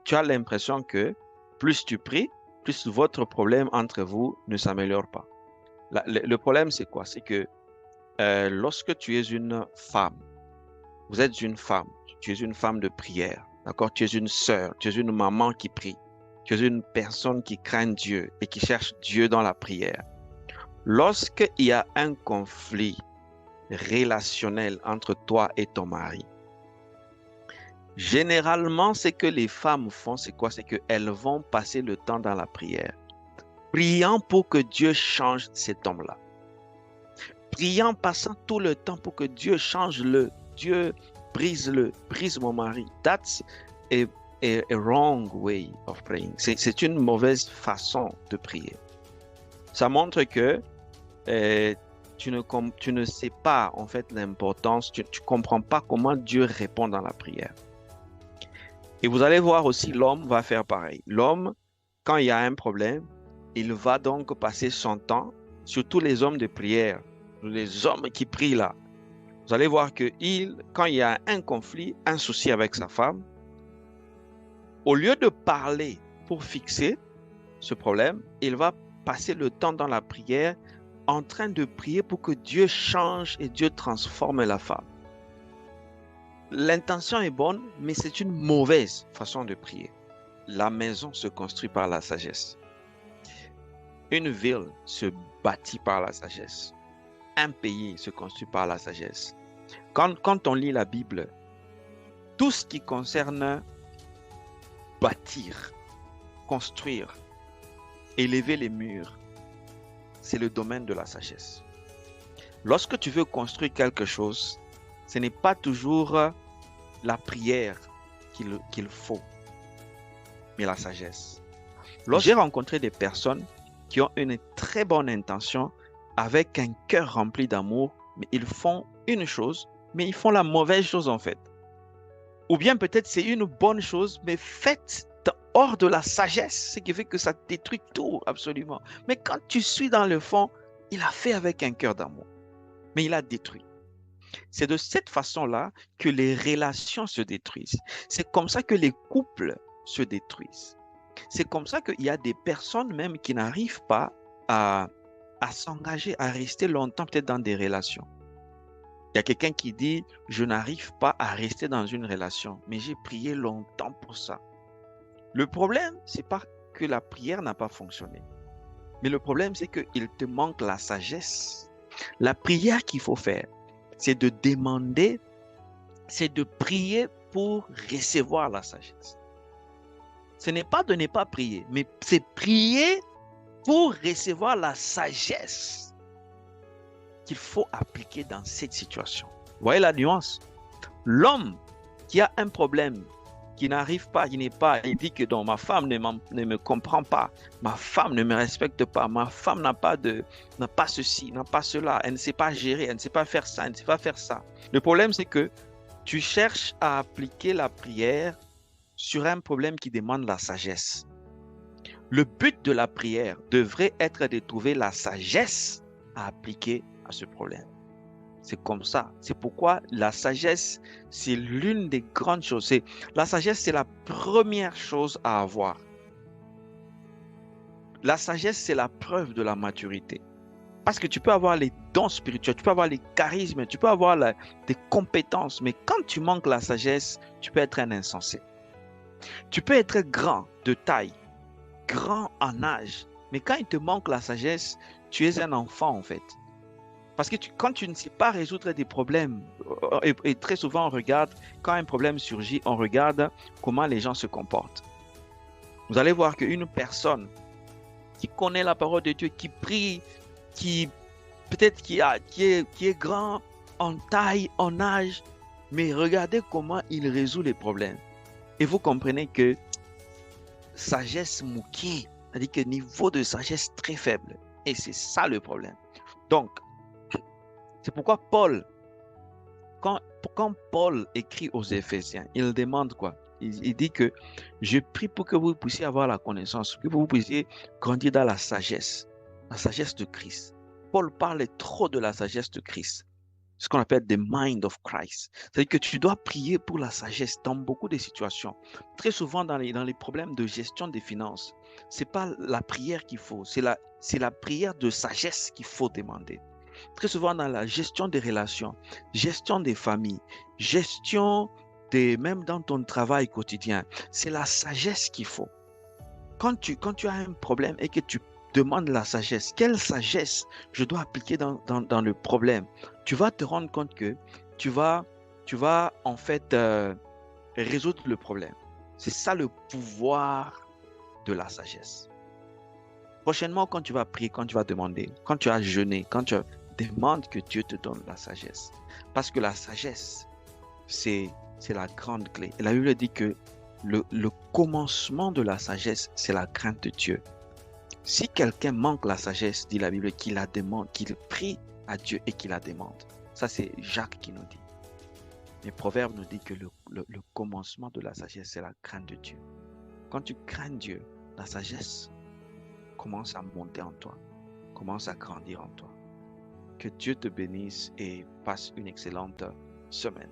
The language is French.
tu as l'impression que plus tu pries, plus votre problème entre vous ne s'améliore pas. Le problème, c'est quoi? C'est que lorsque tu es une femme, vous êtes une femme, tu es une femme de prière, d'accord? Tu es une sœur, tu es une maman qui prie, tu es une personne qui craint Dieu et qui cherche Dieu dans la prière. Lorsqu'il y a un conflit relationnel entre toi et ton mari, généralement, ce que les femmes font, c'est quoi? C'est qu'elles vont passer le temps dans la prière, priant pour que Dieu change cet homme-là. Priant, passant tout le temps pour que Dieu change-le. Dieu brise mon mari. That's a wrong way of praying. C'est une mauvaise façon de prier. Ça montre que tu ne sais pas en fait l'importance, tu ne comprends pas comment Dieu répond dans la prière. Et vous allez voir aussi, l'homme va faire pareil. L'homme, quand il y a un problème, il va donc passer son temps, surtout les hommes de prière, les hommes qui prient là. Vous allez voir que quand il y a un conflit, un souci avec sa femme, au lieu de parler pour fixer ce problème, il va passer le temps dans la prière en train de prier pour que Dieu change et Dieu transforme la femme. L'intention est bonne, mais c'est une mauvaise façon de prier. La maison se construit par la sagesse. Une ville se bâtit par la sagesse. Un pays se construit par la sagesse. Quand on lit la Bible, tout ce qui concerne bâtir, construire, élever les murs, c'est le domaine de la sagesse. Lorsque tu veux construire quelque chose, ce n'est pas toujours la prière qu'il faut, mais la sagesse. J'ai rencontré des personnes qui ont une très bonne intention, avec un cœur rempli d'amour, mais ils font une chose, mais ils font la mauvaise chose en fait. Ou bien peut-être c'est une bonne chose, mais faite hors de la sagesse, ce qui fait que ça détruit tout absolument. Mais quand tu suis dans le fond, il a fait avec un cœur d'amour, mais il a détruit. C'est de cette façon-là que les relations se détruisent. C'est comme ça que les couples se détruisent. C'est comme ça qu'il y a des personnes même qui n'arrivent pas à s'engager, à rester longtemps peut-être dans des relations. Il y a quelqu'un qui dit, je n'arrive pas à rester dans une relation, mais j'ai prié longtemps pour ça. Le problème, c'est pas que la prière n'a pas fonctionné. Mais le problème, c'est qu'il te manque la sagesse. La prière qu'il faut faire, c'est de demander, c'est de prier pour recevoir la sagesse. Ce n'est pas de ne pas prier, mais c'est prier pour recevoir la sagesse qu'il faut appliquer dans cette situation. Vous voyez la nuance? L'homme qui a un problème, qui n'arrive pas, il dit que non, ma femme ne me comprend pas, ma femme ne me respecte pas, ma femme n'a pas ceci, n'a pas cela, elle ne sait pas gérer, elle ne sait pas faire ça, elle ne sait pas faire ça. Le problème, c'est que tu cherches à appliquer la prière sur un problème qui demande la sagesse. Le but de la prière devrait être de trouver la sagesse à appliquer à ce problème. C'est comme ça. C'est pourquoi la sagesse, c'est l'une des grandes choses. La sagesse, c'est la première chose à avoir. La sagesse, c'est la preuve de la maturité. Parce que tu peux avoir les dons spirituels, tu peux avoir les charismes, tu peux avoir des compétences, mais quand tu manques la sagesse, tu peux être un insensé. Tu peux être grand de taille, grand en âge, mais quand il te manque la sagesse, tu es un enfant en fait. Parce que quand tu ne sais pas résoudre des problèmes, et très souvent on regarde, quand un problème surgit, on regarde comment les gens se comportent. Vous allez voir qu'une personne qui connaît la parole de Dieu, qui prie, qui est grand en taille, en âge, mais regardez comment il résout les problèmes. Et vous comprenez que sagesse moquée, c'est-à-dire que niveau de sagesse très faible. Et c'est ça le problème. Donc, c'est pourquoi Paul, quand Paul écrit aux Éphésiens, il demande quoi? Il dit que je prie pour que vous puissiez avoir la connaissance, que vous puissiez grandir dans la sagesse de Christ. Paul parle trop de la sagesse de Christ. ce qu'on appelle the mind of Christ. C'est-à-dire que tu dois prier pour la sagesse dans beaucoup de situations. Très souvent dans les problèmes de gestion des finances, ce n'est pas la prière qu'il faut, c'est la prière de sagesse qu'il faut demander. Très souvent dans la gestion des relations, gestion des familles, gestion même dans ton travail quotidien, c'est la sagesse qu'il faut. Quand tu as un problème et que tu demandes la sagesse, quelle sagesse je dois appliquer dans le problème, tu vas te rendre compte que tu vas en fait résoudre le problème. C'est ça le pouvoir de la sagesse. Prochainement, quand tu vas prier, quand tu vas demander, quand tu as jeûné, quand tu demandes que Dieu te donne la sagesse. Parce que la sagesse, c'est la grande clé. Et la Bible dit que le commencement de la sagesse, c'est la crainte de Dieu. Si quelqu'un manque la sagesse, dit la Bible, qu'il la demande, qu'il prie à Dieu et qu'il la demande. Ça, c'est Jacques qui nous dit. Les Proverbes nous dit que le commencement de la sagesse, c'est la crainte de Dieu. Quand tu crains Dieu, la sagesse commence à monter en toi, commence à grandir en toi. Que Dieu te bénisse et passe une excellente semaine.